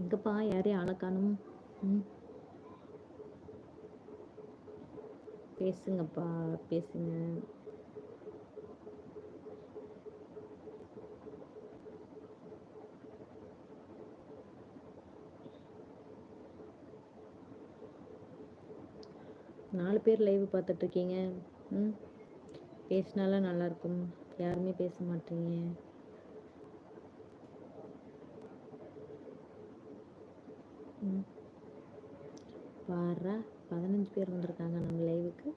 எங்கப்பா யாரையும் ஆளை காணும்? பேசுங்கப்பா, பேசுங்க. நாலு பேர் லைவ் பார்த்துட்டு இருக்கீங்க. பேசினாலும் நல்லா இருக்கும். யாருமே பேச மாட்டீங்க. பாரா 15 பேர் வந்திருக்காங்க நம்ம லைவுக்கு.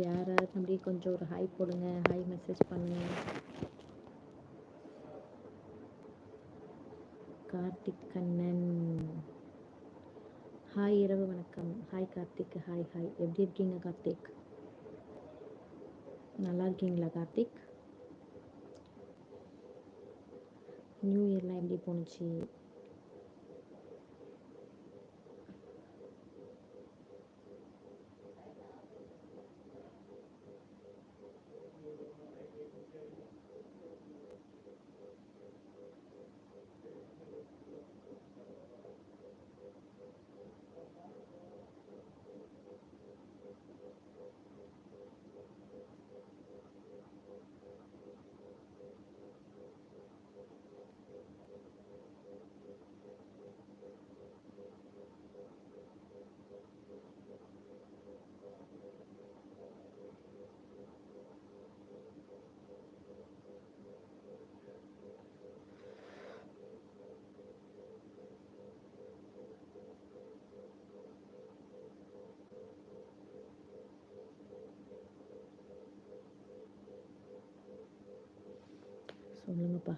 யாராவது அப்படி கொஞ்சம் ஒரு ஹாய் போடுங்க, ஹாய் மெசேஜ் பண்ணுங்க. கார்த்திக் கண்ணன் ஹாய், இரவு வணக்கம். Hi Karthik, hi hi. எப்படி இருக்கீங்க கார்த்திக்? நல்லா இருக்கீங்களா கார்த்திக்? நியூ இயர்லாம் எப்படி போணுச்சு? சொல்லுங்கப்பா.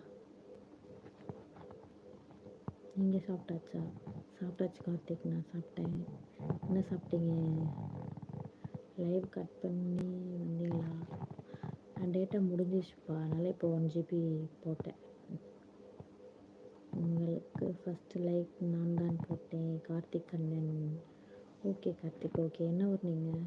நீங்கள் சாப்பிட்டாச்சா? சாப்பிட்டாச்சு கார்த்திக், நான் சாப்பிட்டேன். என்ன சாப்பிட்டீங்க? லைவ் கட் பண்ணி வந்தீங்களா? டேட்டா முடிஞ்சிச்சுப்பா, அதனால் இப்போ 1 GB போட்டேன். உங்களுக்கு ஃபஸ்ட்டு லைக் நான் தான் போட்டேன். கார்த்திக் கண்ணன். Okay Karthik, okay. என்ன ஊர் நீங்கள்?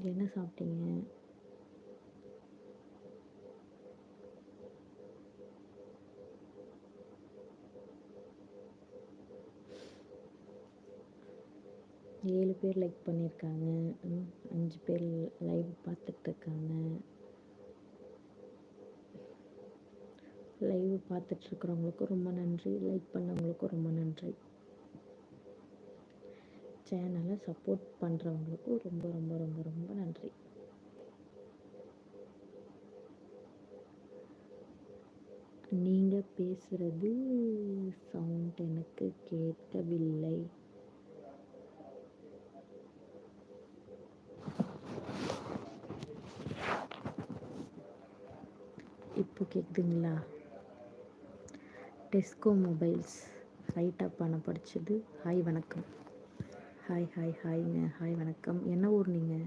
என்ன சாப்பிட்டீங்க? ஏழு பேர் லைக் பண்ணியிருக்காங்க. 5 பேர் லைவ் பார்த்துட்ருக்காங்க. லைவ் பார்த்துட்ருக்குறவங்களுக்கும் ரொம்ப நன்றி, லைக் பண்ணவங்களுக்கும் ரொம்ப நன்றி. சேனலை சப்போர்ட் பண்ணுறவங்களுக்கும் ரொம்ப ரொம்ப ரொம்ப ரொம்ப நன்றி. நீங்கள் பேசுகிறது சவுண்ட் எனக்கு கேட்கவில்லை. இப்போ கேட்குதுங்களா? டெஸ்கோ மொபைல்ஸ் ரைட்டாக பணம் படிச்சது. ஹாய் வணக்கம். Hi hi ஹாய்ங்க. ஹாய் வணக்கம். என்ன ஊர் நீங்கள்?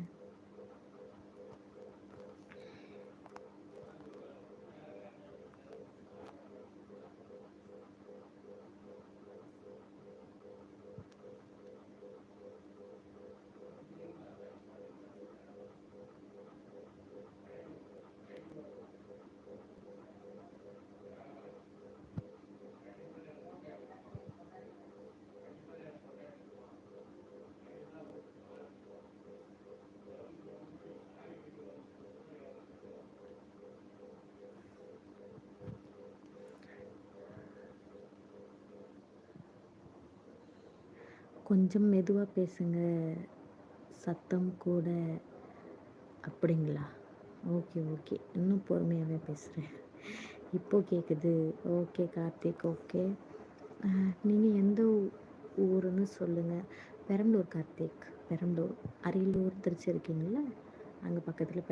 கொஞ்சம் மெதுவாக பேசுங்க, சத்தம் கூட. அப்படிங்களா? ஓகே ஓகே, இன்னும் பொறுமையாகவே பேசுகிறேன். இப்போ கேட்குது. Okay Karthik, okay. நீங்கள் எந்த ஊருன்னு சொல்லுங்கள். பெரம்பலூர் கார்த்திக், பெரம்பலூர். அரியலூர் திருச்சி இருக்கீங்களா? அங்கே பக்கத்தில்